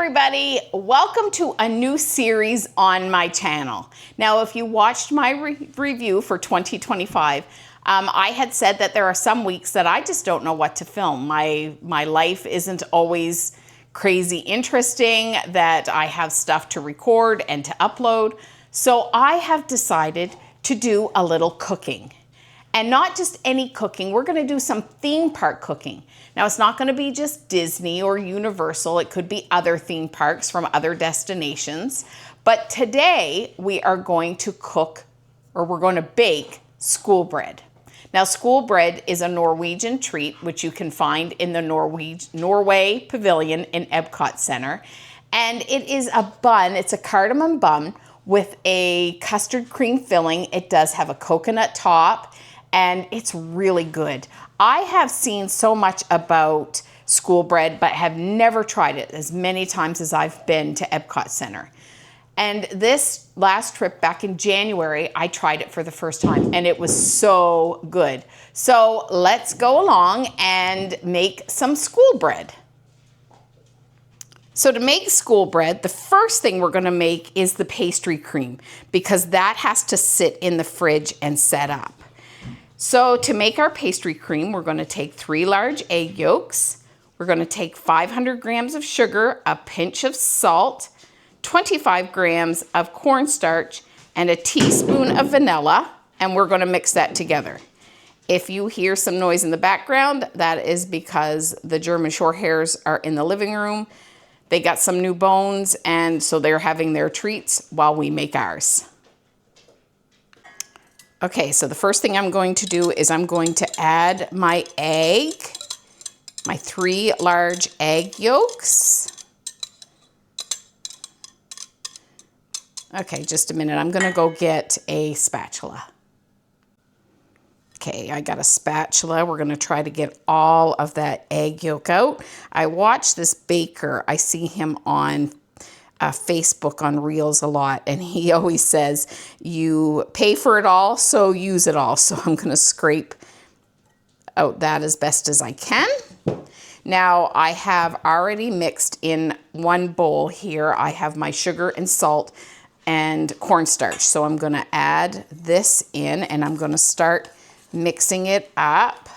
everybody, welcome to a new series on my channel. Now, if you watched my review for 2025, I had said that there are some weeks that I just don't know what to film. My life isn't always crazy interesting, that I have stuff to record and to upload. So I have decided to do a little cooking. And not just any cooking, we're gonna do some theme park cooking. Now, it's not gonna be just Disney or Universal, it could be other theme parks from other destinations. But today, we are going to cook, or we're gonna bake, school bread. Now, school bread is a Norwegian treat, which you can find in the Norway Pavilion in Epcot Center. And it is a bun, it's a cardamom bun with a custard cream filling. It does have a coconut top, and it's really good. I have seen so much about school bread, but have never tried it as many times as I've been to Epcot Center. And this last trip back in January, I tried it for the first time, and it was so good. So let's go along and make some school bread. So to make school bread, the first thing we're gonna make is the pastry cream, because that has to sit in the fridge and set up. So to make our pastry cream, we're gonna take 3 large egg yolks. We're gonna take 500 grams of sugar, a pinch of salt, 25 grams of cornstarch, and a teaspoon of vanilla, and we're gonna mix that together. If you hear some noise in the background, that is because the German Shorthairs are in the living room. They got some new bones, and so they're having their treats while we make ours. Okay, so the first thing I'm going to do is I'm going to add my egg, my 3 large egg yolks. Okay, just a minute. I'm gonna go get a spatula. Okay, I got a spatula. We're gonna try to get all of that egg yolk out. I watch this baker. I see him on Facebook on Reels a lot, and he always says, you pay for it all, so use it all. So I'm gonna scrape out that as best as I can. Now, I have already mixed in one bowl here. I have my sugar and salt and cornstarch. So I'm gonna add this in, and I'm gonna start mixing it up.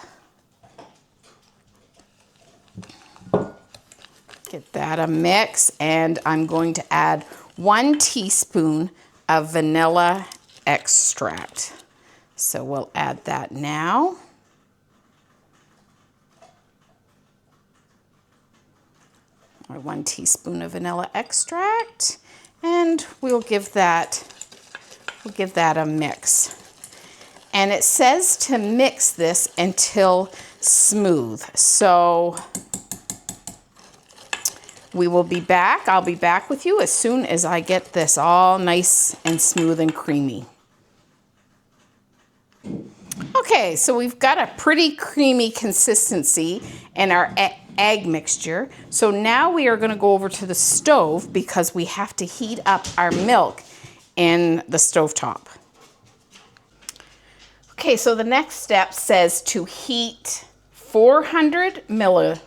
Get that a mix, and I'm going to add 1 teaspoon of vanilla extract. So we'll add that now. Or 1 teaspoon of vanilla extract, and we'll give that a mix. And it says to mix this until smooth. So we will be back. I'll be back with you as soon as I get this all nice and smooth and creamy. Okay, so we've got a pretty creamy consistency in our egg mixture. So now we are gonna go over to the stove because we have to heat up our milk in the stovetop. Okay, so the next step says to heat 400 milliliters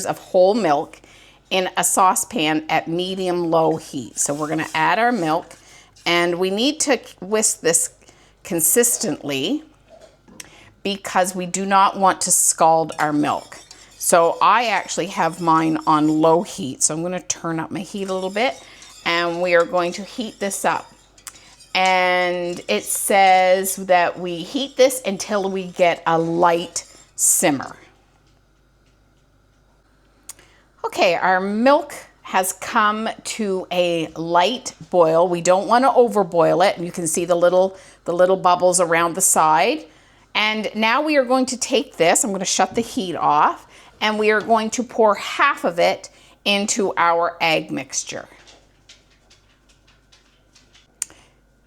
of whole milk in a saucepan at medium-low heat. So we're gonna add our milk, and we need to whisk this consistently because we do not want to scald our milk. So I actually have mine on low heat. So I'm gonna turn up my heat a little bit, and we are going to heat this up. And it says that we heat this until we get a light simmer. Okay, our milk has come to a light boil. We don't want to overboil it, and you can see the little bubbles around the side. And now we are going to take this, I'm going to shut the heat off, and we are going to pour half of it into our egg mixture.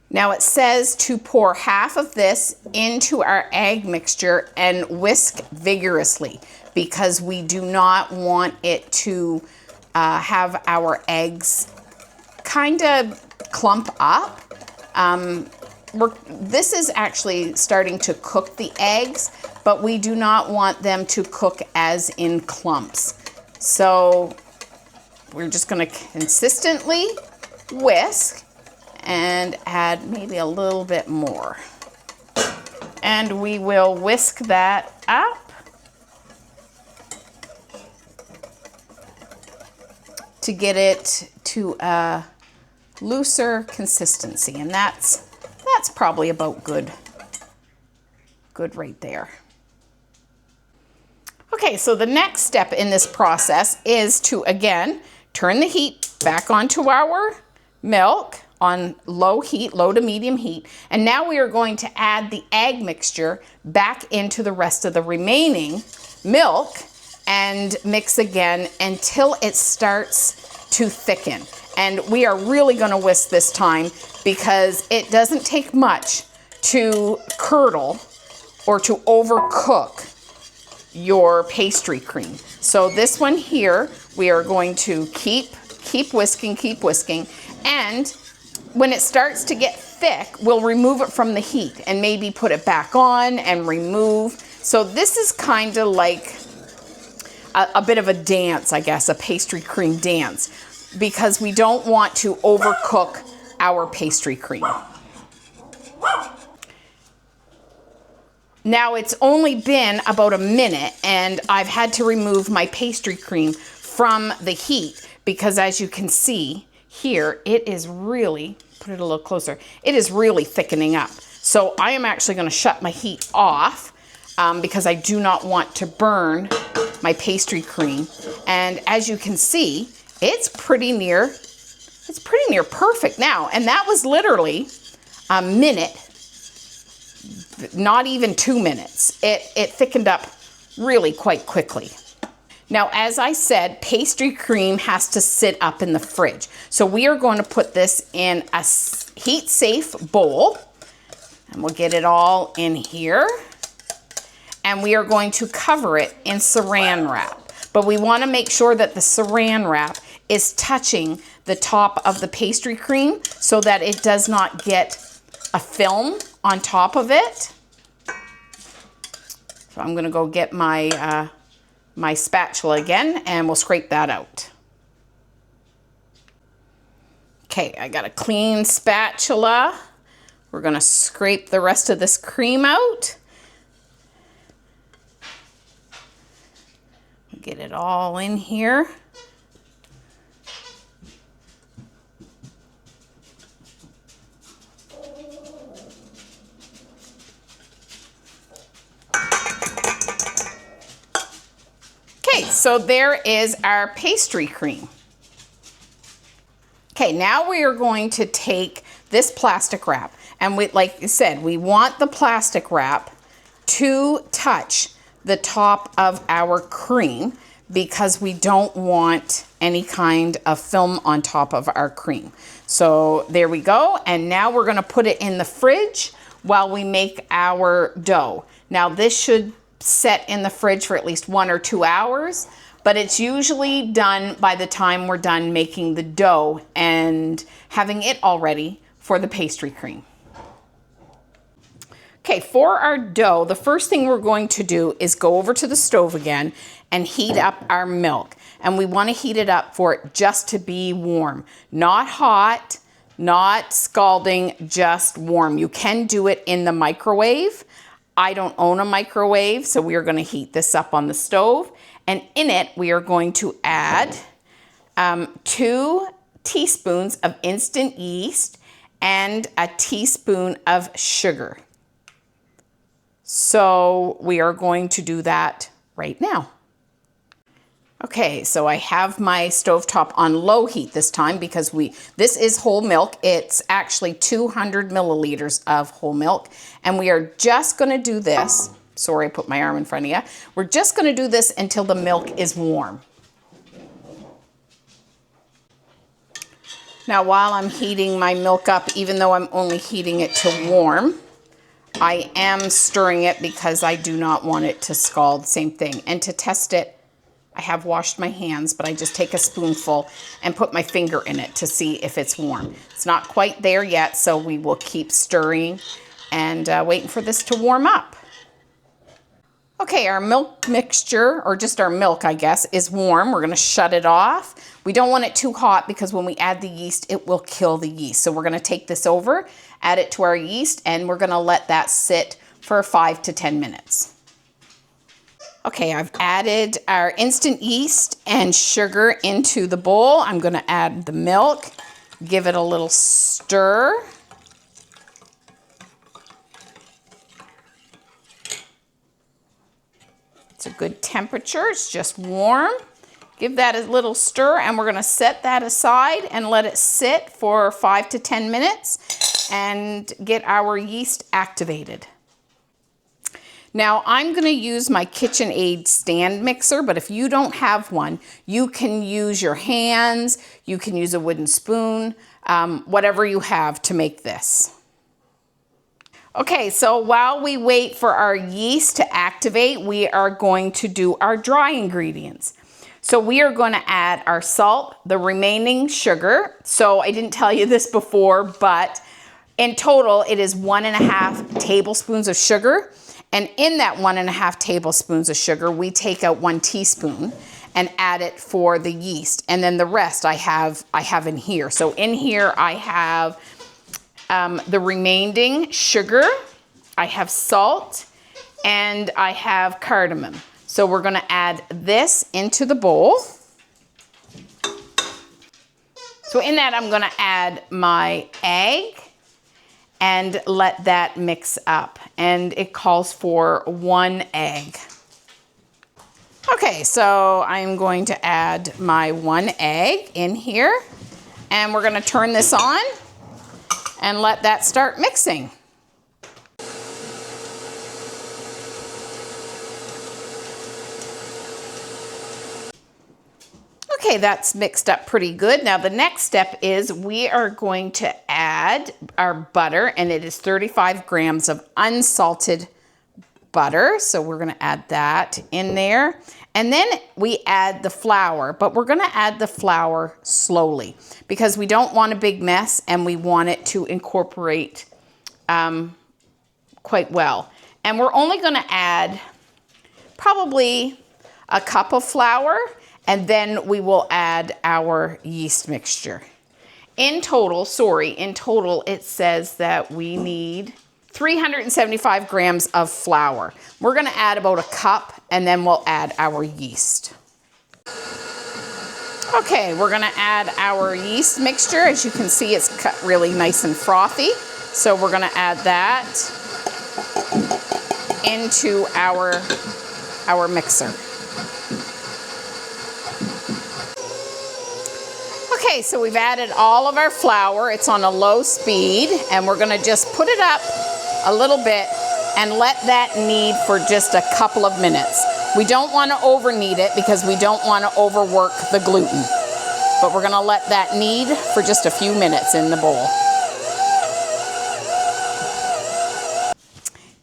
Now it says to pour half of this into our egg mixture and whisk vigorously because we do not want it to have our eggs kind of clump up. This is actually starting to cook the eggs, but we do not want them to cook as in clumps. So we're just going to consistently whisk and add maybe a little bit more. And we will whisk that up to get it to a looser consistency, and that's probably about good right there. Okay, so the next step in this process is to, again, turn the heat back onto our milk on low heat, low to medium heat. And now we are going to add the egg mixture back into the rest of the remaining milk and mix again until it starts to thicken. And we are really going to whisk this time because it doesn't take much to curdle or to overcook your pastry cream. So this one here, we are going to keep whisking, and when it starts to get thick, we'll remove it from the heat and maybe put it back on and remove. So this is kind of like a bit of a dance, I guess, a pastry cream dance, because we don't want to overcook our pastry cream. Now it's only been about a minute and I've had to remove my pastry cream from the heat because, as you can see here, it is really, put it a little closer, it is really thickening up. So I am actually going to shut my heat off because I do not want to burn my pastry cream. And as you can see, it's pretty near perfect now. And that was literally a minute. Not even 2 minutes. It thickened up really quite quickly. Now, as I said, pastry cream has to sit up in the fridge. So we are going to put this in a heat-safe bowl, and we'll get it all in here. And we are going to cover it in saran wrap. But we want to make sure that the saran wrap is touching the top of the pastry cream so that it does not get a film on top of it. So I'm going to go get my my spatula again and we'll scrape that out. Okay, I got a clean spatula. We're going to scrape the rest of this cream out. Get it all in here. Okay, so there is our pastry cream. Okay, now we are going to take this plastic wrap, and like I said, we want the plastic wrap to touch the top of our cream because we don't want any kind of film on top of our cream. So there we go, and now we're gonna put it in the fridge while we make our dough. Now this should set in the fridge for at least 1 or 2 hours, but it's usually done by the time we're done making the dough and having it all ready for the pastry cream. Okay, for our dough, the first thing we're going to do is go over to the stove again and heat up our milk. And we want to heat it up for it just to be warm. Not hot, not scalding, just warm. You can do it in the microwave. I don't own a microwave, so we are going to heat this up on the stove. And in it, we are going to add 2 teaspoons of instant yeast and a teaspoon of sugar. So we are going to do that right now. Okay, so I have my stovetop on low heat this time because this is whole milk. It's actually 200 milliliters of whole milk. And we are just gonna do this. Sorry, I put my arm in front of you. We're just gonna do this until the milk is warm. Now, while I'm heating my milk up, even though I'm only heating it to warm, I am stirring it because I do not want it to scald, same thing. And to test it, I have washed my hands, but I just take a spoonful and put my finger in it to see if it's warm. It's not quite there yet, so we will keep stirring and waiting for this to warm up. Okay, our milk mixture, or just our milk, I guess, is warm. We're gonna shut it off. We don't want it too hot because when we add the yeast, it will kill the yeast. So we're gonna take this over, add it to our yeast, and we're gonna let that sit for 5 to 10 minutes. Okay, I've added our instant yeast and sugar into the bowl. I'm gonna add the milk, give it a little stir. It's a good temperature, it's just warm. Give that a little stir and we're gonna set that aside and let it sit for 5 to 10 minutes and get our yeast activated. Now I'm gonna use my KitchenAid stand mixer, but if you don't have one, you can use your hands, you can use a wooden spoon, whatever you have to make this. Okay, so while we wait for our yeast to activate, we are going to do our dry ingredients. So we are going to add our salt, the remaining sugar. So I didn't tell you this before, but in total it is 1.5 tablespoons of sugar. And in that 1.5 tablespoons of sugar, we take out 1 teaspoon and add it for the yeast. And then the rest I have in here. So in here I have the remaining sugar, I have salt, and I have cardamom. So we're gonna add this into the bowl. So in that I'm gonna add my egg and let that mix up. And it calls for 1 egg. Okay, so I'm going to add my 1 egg in here and we're gonna turn this on and let that start mixing. Okay, that's mixed up pretty good. Now the next step is we are going to add our butter, and it is 35 grams of unsalted butter. So we're gonna add that in there. And then we add the flour, but we're gonna add the flour slowly because we don't want a big mess and we want it to incorporate quite well. And we're only gonna add probably a cup of flour, and then we will add our yeast mixture. In total, it says that we need 375 grams of flour. We're gonna add about a cup and then we'll add our yeast. Okay, we're gonna add our yeast mixture. As you can see, it's cut really nice and frothy. So we're gonna add that into our mixer. Okay, so we've added all of our flour. It's on a low speed, and we're gonna just put it up a little bit and let that knead for just a couple of minutes. We don't want to over knead it because we don't want to overwork the gluten. But we're gonna let that knead for just a few minutes in the bowl.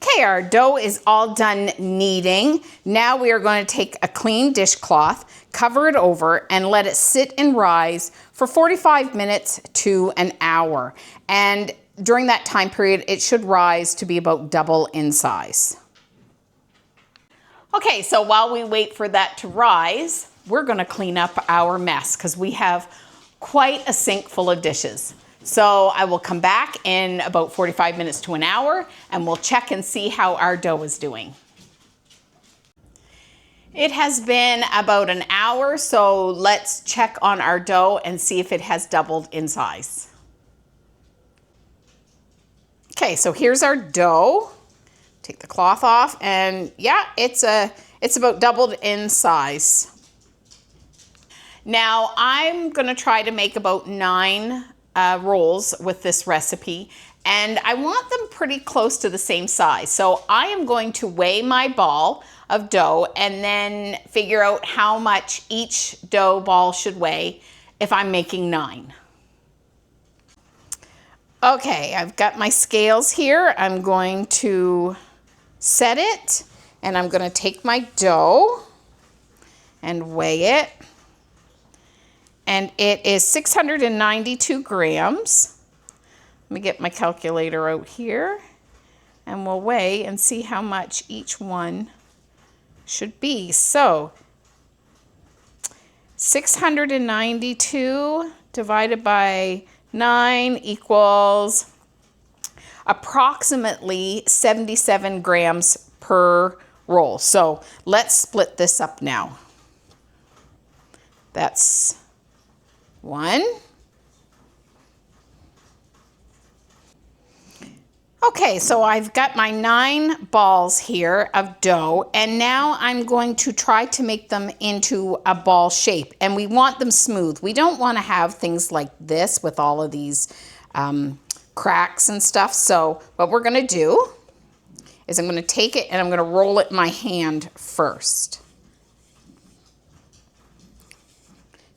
Okay, our dough is all done kneading. Now we are going to take a clean dishcloth, cover it over, and let it sit and rise for 45 minutes to an hour. And during that time period, it should rise to be about double in size. Okay, so while we wait for that to rise, we're gonna clean up our mess because we have quite a sink full of dishes. So I will come back in about 45 minutes to an hour and we'll check and see how our dough is doing. It has been about an hour, so let's check on our dough and see if it has doubled in size. Okay, so here's our dough. Take the cloth off and yeah, it's about doubled in size. Now I'm gonna try to make about 9 rolls with this recipe, and I want them pretty close to the same size. So I am going to weigh my ball of dough and then figure out how much each dough ball should weigh if I'm making 9. Okay, I've got my scales here. I'm going to set it and I'm going to take my dough and weigh it. And it is 692 grams. Let me get my calculator out here and we'll weigh and see how much each one should be. So 692 divided by 9 equals approximately 77 grams per roll. So let's split this up now. That's 1. Okay, so I've got my 9 balls here of dough, and now I'm going to try to make them into a ball shape, and we want them smooth. We don't want to have things like this with all of these cracks and stuff. So what we're going to do is I'm going to take it and I'm going to roll it in my hand first.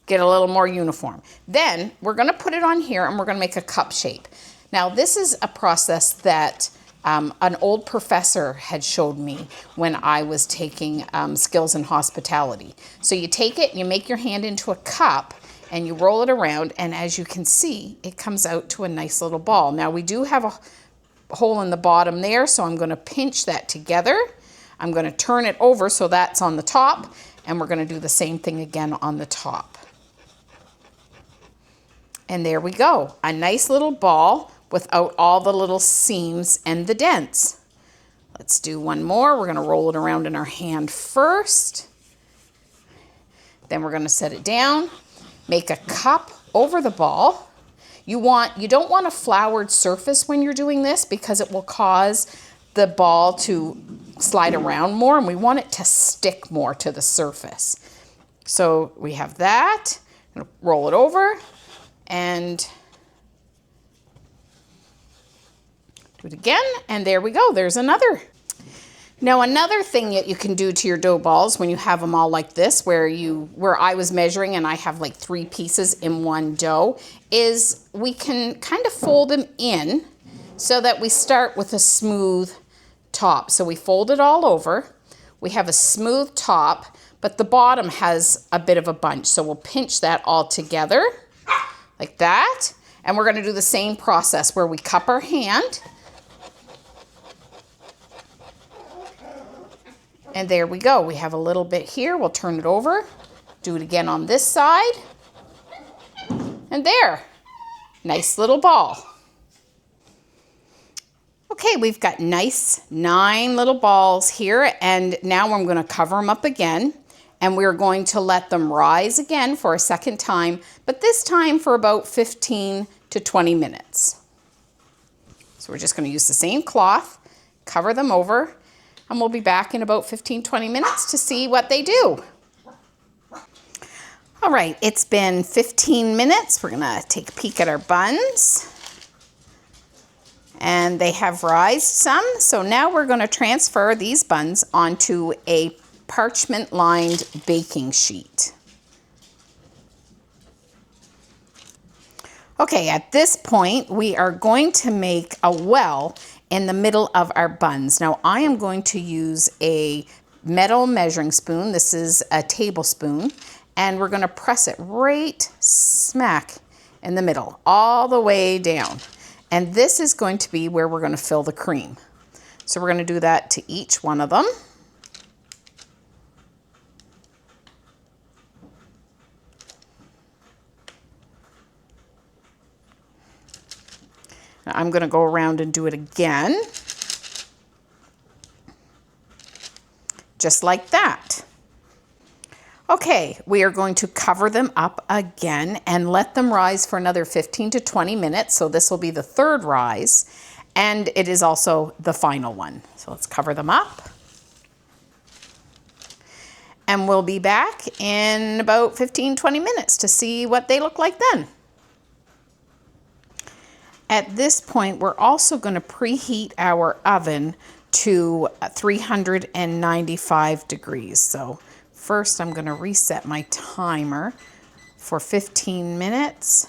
Get a little more uniform. Then we're going to put it on here and we're going to make a cup shape. Now this is a process that an old professor had showed me when I was taking skills in hospitality. So you take it and you make your hand into a cup and you roll it around, and as you can see, it comes out to a nice little ball. Now we do have a hole in the bottom there, so I'm going to pinch that together. I'm going to turn it over so that's on the top, and we're going to do the same thing again on the top. And there we go, a nice little ball without all the little seams and the dents. Let's do one more. We're going to roll it around in our hand first. Then we're going to set it down, make a cup over the ball. You don't want a floured surface when you're doing this because it will cause the ball to slide around more, and we want it to stick more to the surface. So we have that. I'm going to roll it over and do it again, and there we go. There's another. Now another thing that you can do to your dough balls when you have them all like this, where I was measuring and I have like 3 pieces in one dough, is we can kind of fold them in so that we start with a smooth top. So we fold it all over. We have a smooth top, but the bottom has a bit of a bunch. So we'll pinch that all together like that. And we're going to do the same process where we cup our hand. And there we go. We have a little bit here. We'll turn it over. Do it again on this side. And there. Nice little ball. Okay, we've got nice 9 little balls here. And now I'm going to cover them up again. And we're going to let them rise again for a second time. But this time for about 15 to 20 minutes. So we're just going to use the same cloth. Cover them over. And we'll be back in about 15-20 minutes to see what they do. All right, it's been 15 minutes. We're gonna take a peek at our buns. And they have rised some. So now we're gonna transfer these buns onto a parchment-lined baking sheet. Okay, at this point, we are going to make a well in the middle of our buns. Now I am going to use a metal measuring spoon. This is a tablespoon, and we're gonna press it right smack in the middle, all the way down. And this is going to be where we're gonna fill the cream. So we're gonna do that to each one of them. I'm going to go around and do it again, just like that. Okay, we are going to cover them up again and let them rise for another 15 to 20 minutes. So this will be the 3rd rise, and it is also the final one. So let's cover them up. And we'll be back in about 15-20 minutes to see what they look like then. At this point, we're also going to preheat our oven to 395 degrees. So first I'm going to reset my timer for 15 minutes,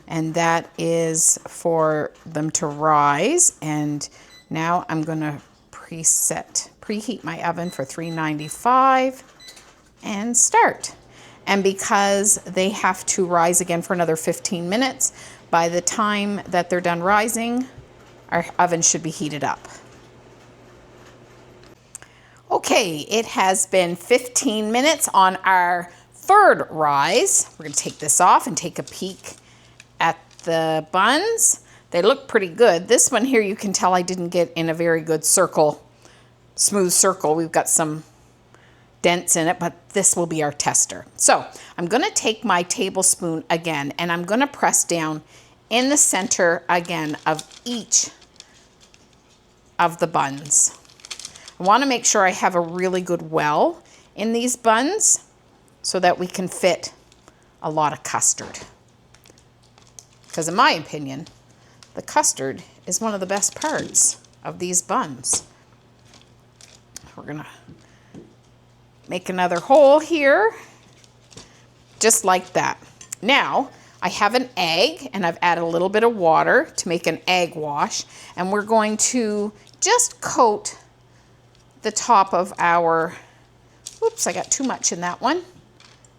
and that is for them to rise. And now I'm going to preheat my oven for 395 and start. And because they have to rise again for another 15 minutes, by the time that they're done rising, our oven should be heated up. Okay, it has been 15 minutes on our third rise. We're going to take this off and take a peek at the buns. They look pretty good. This one here, you can tell I didn't get in a very good circle, smooth circle. We've got some dents in it, but this will be our tester. So I'm going to take my tablespoon again, and I'm going to press down in the center again of each of the buns. I want to make sure I have a really good well in these buns so that we can fit a lot of custard. Because in my opinion, the custard is one of the best parts of these buns. We're going to make another hole here, just like that. Now, I have an egg, and I've added a little bit of water to make an egg wash, and we're going to just coat the top of our, oops, I got too much in that one.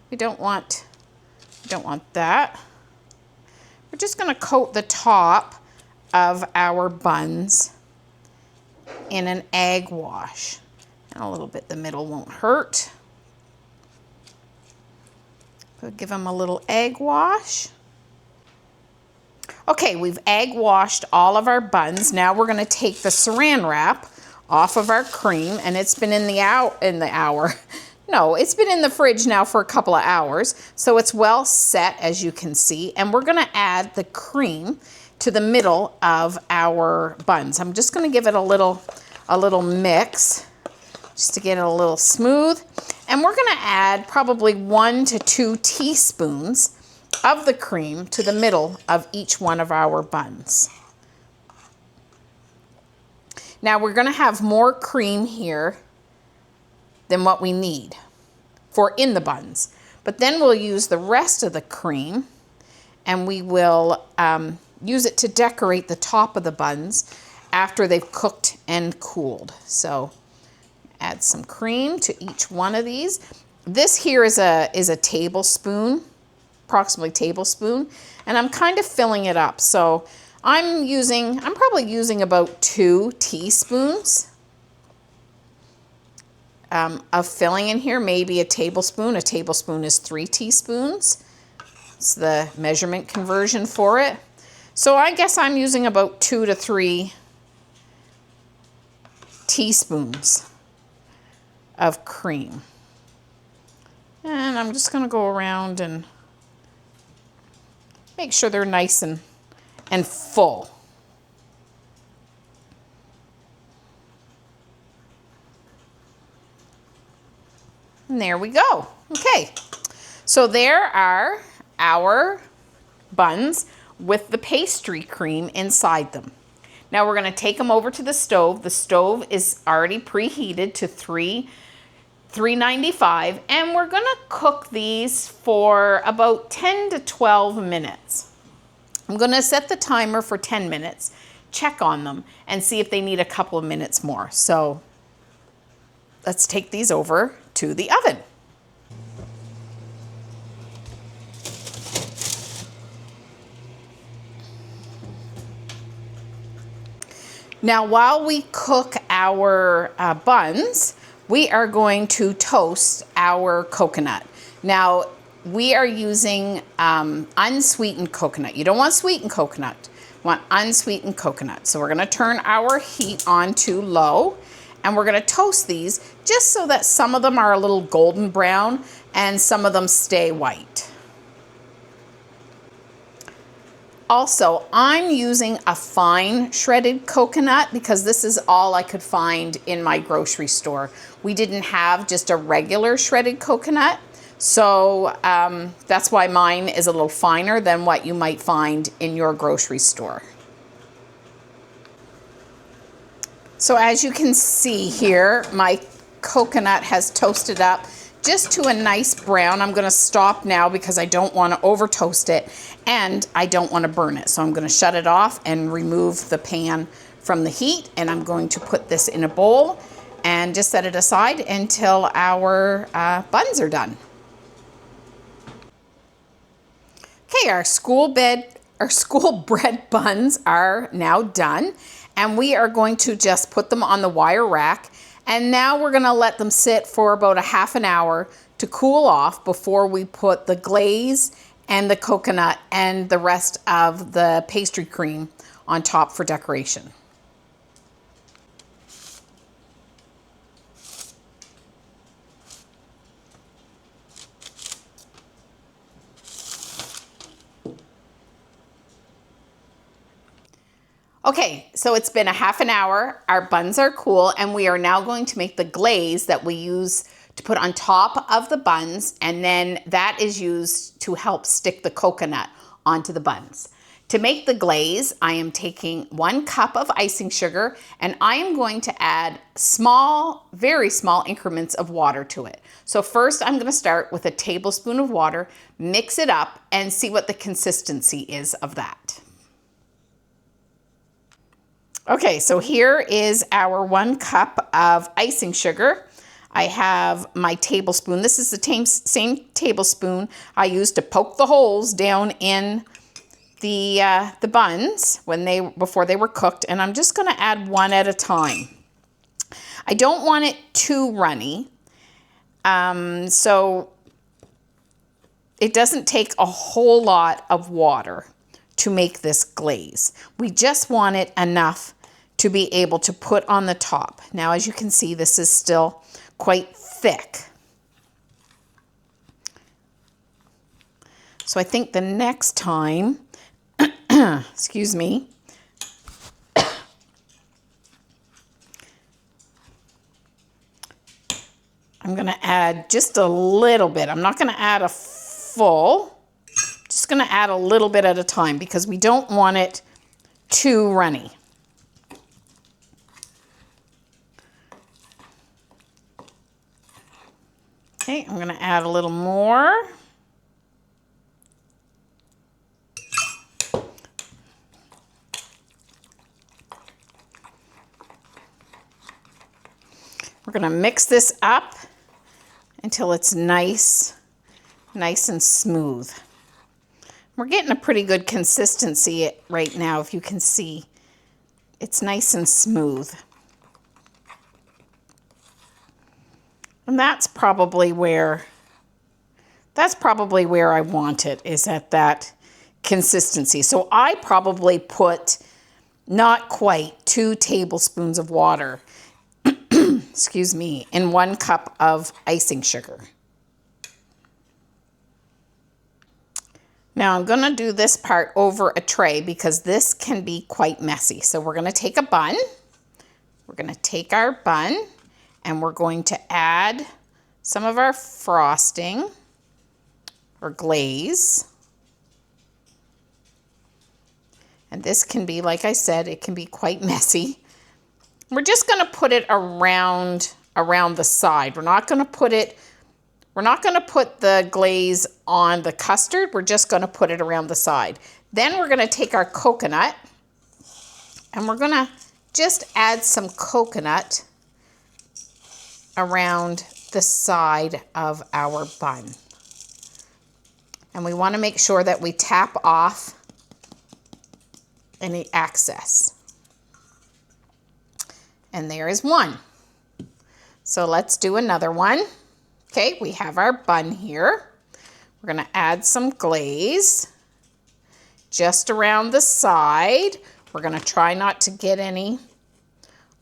We don't want that. We're just going to coat the top of our buns in an egg wash. And a little bit, the middle won't hurt. We'll give them a little egg wash. Okay, we've egg washed all of our buns. Now we're going to take the saran wrap off of our cream, and it's been in the hour. No, it's been in the fridge now for a couple of hours, so it's well set, as you can see. And we're going to add the cream to the middle of our buns. I'm just going to give it a little mix, just to get it a little smooth. And we're going to add probably 1 to 2 teaspoons of the cream to the middle of each one of our buns. Now we're going to have more cream here than what we need for in the buns. But then we'll use the rest of the cream, and we will use it to decorate the top of the buns after they've cooked and cooled. So add some cream to each one of these. This here is a tablespoon, approximately tablespoon, and I'm kind of filling it up. So I'm probably using about 2 teaspoons of filling in here, maybe a tablespoon. A tablespoon is 3 teaspoons. It's the measurement conversion for it. So I guess I'm using about 2 to 3 teaspoons of cream. And I'm just going to go around and make sure they're nice and full. And there we go. Okay, so there are our buns with the pastry cream inside them. Now we're going to take them over to the stove. The stove is already preheated to 395, and we're going to cook these for about 10 to 12 minutes. I'm going to set the timer for 10 minutes, check on them, and see if they need a couple of minutes more. So let's take these over to the oven. Now, while we cook our buns, we are going to toast our coconut. Now, we are using unsweetened coconut. You don't want sweetened coconut. You want unsweetened coconut. So we're going to turn our heat on to low, and we're going to toast these just so that some of them are a little golden brown and some of them stay white. Also, I'm using a fine shredded coconut because this is all I could find in my grocery store. We didn't have just a regular shredded coconut. So that's why mine is a little finer than what you might find in your grocery store. So as you can see here, my coconut has toasted up just to a nice brown. I'm going to stop now because I don't want to over toast it and I don't want to burn it. So I'm going to shut it off and remove the pan from the heat, and I'm going to put this in a bowl and just set it aside until our buns are done. Okay, our school bread buns are now done, and we are going to just put them on the wire rack And now we're gonna let them sit for about a half an hour to cool off before we put the glaze and the coconut and the rest of the pastry cream on top for decoration. Okay, so it's been a half an hour. Our buns are cool, and we are now going to make the glaze that we use to put on top of the buns, and then that is used to help stick the coconut onto the buns. To make the glaze, I am taking 1 cup of icing sugar, and I am going to add small, very small increments of water to it. So first I'm gonna start with a tablespoon of water, mix it up, and see what the consistency is of that. Okay, so here is our 1 cup of icing sugar. I have my tablespoon. This is the same tablespoon I used to poke the holes down in the buns before they were cooked, and I'm just gonna add 1 at a time. I don't want it too runny, so it doesn't take a whole lot of water to make this glaze. We just want it enough to be able to put on the top. Now, as you can see, this is still quite thick. So I think the next time, excuse me, I'm gonna add just a little bit. I'm not gonna add a full, just gonna add a little bit at a time because we don't want it too runny. Okay, I'm gonna add a little more. We're gonna mix this up until it's nice and smooth. We're getting a pretty good consistency right now, if you can see. It's nice and smooth. And that's probably where I want it, is at that consistency. So I probably put not quite 2 tablespoons of water, excuse me, in 1 cup of icing sugar. Now I'm gonna do this part over a tray because this can be quite messy. So we're gonna take a bun, we're gonna take our bun, and we're going to add some of our frosting or glaze. And this can be, like I said, it can be quite messy. We're just gonna put it around the side. We're not gonna put the glaze on the custard. We're just gonna put it around the side. Then we're gonna take our coconut and we're gonna just add some coconut around the side of our bun. And we want to make sure that we tap off any excess. And there is 1. So let's do another one. Okay, we have our bun here. We're going to add some glaze just around the side. We're going to try not to get any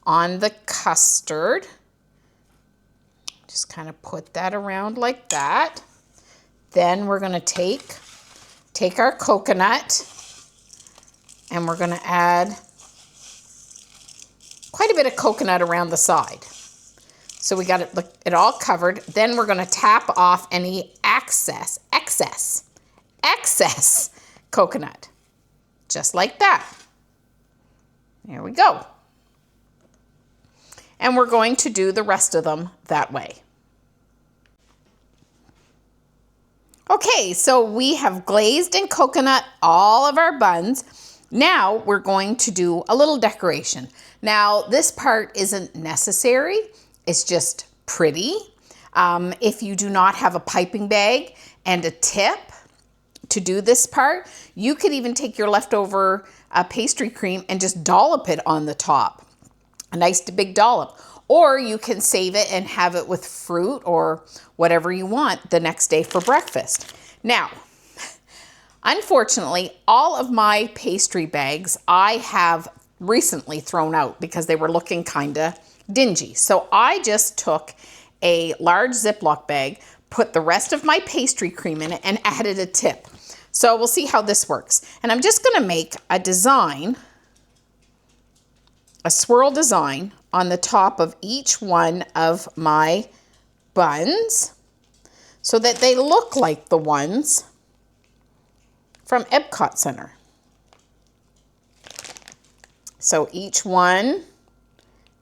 on the custard. Just kind of put that around like that. Then we're gonna take our coconut and we're gonna add quite a bit of coconut around the side. So we got it all covered. Then we're gonna tap off any excess coconut, just like that. There we go. And we're going to do the rest of them that way. Okay, so we have glazed and coconut all of our buns. Now we're going to do a little decoration. Now this part isn't necessary, it's just pretty. If you do not have a piping bag and a tip to do this part, you could even take your leftover pastry cream and just dollop it on the top. A nice big dollop. Or you can save it and have it with fruit or whatever you want the next day for breakfast. Now, unfortunately, all of my pastry bags I have recently thrown out because they were looking kind of dingy. So I just took a large Ziploc bag, put the rest of my pastry cream in it, and added a tip. So we'll see how this works. And I'm just going to make a design, a swirl design on the top of each one of my buns so that they look like the ones from Epcot Center. So each one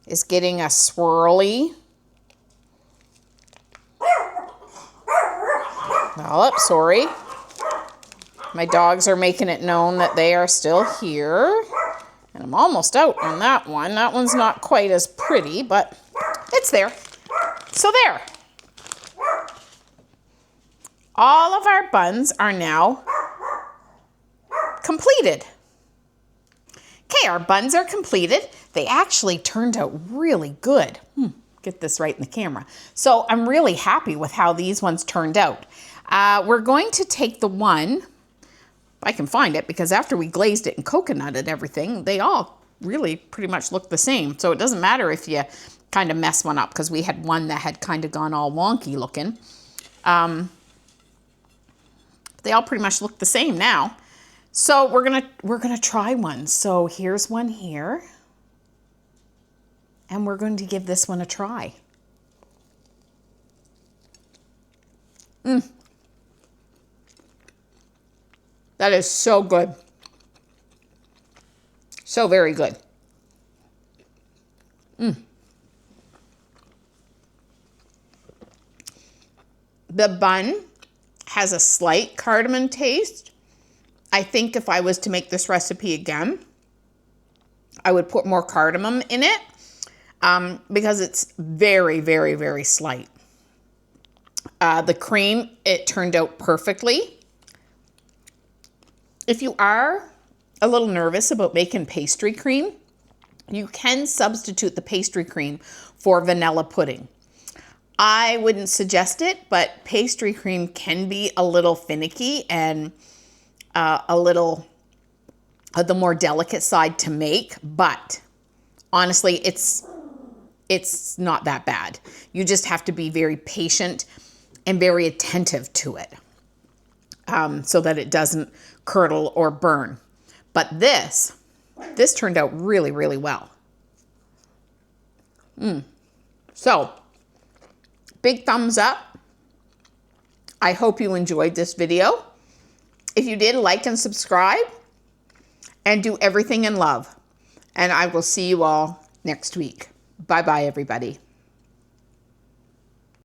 is getting a swirly. Oh, sorry. My dogs are making it known that they are still here. And I'm almost out on that one. That one's not quite as pretty, but it's there. So there. All of our buns are now completed. Okay, our buns are completed. They actually turned out really good. Get this right in the camera. So I'm really happy with how these ones turned out. We're going to take the one, I can find it, because after we glazed it and coconutted everything, they all really pretty much look the same. So it doesn't matter if you kind of mess one up, because we had one that had kind of gone all wonky looking. They all pretty much look the same now. So we're gonna try one. So here's one here. And we're going to give this one a try. That is so good. So very good. The bun has a slight cardamom taste. I think if I was to make this recipe again, I would put more cardamom in it because it's very, very, very slight. The cream, it turned out perfectly. If you are a little nervous about making pastry cream, you can substitute the pastry cream for vanilla pudding. I wouldn't suggest it, but pastry cream can be a little finicky and a little the more delicate side to make, but honestly, it's not that bad. You just have to be very patient and very attentive to it so that it doesn't curdle or burn. But this turned out really, really well. So, big thumbs up. I hope you enjoyed this video. If you did, like and subscribe, and do everything in love. And I will see you all next week. Bye-bye, everybody.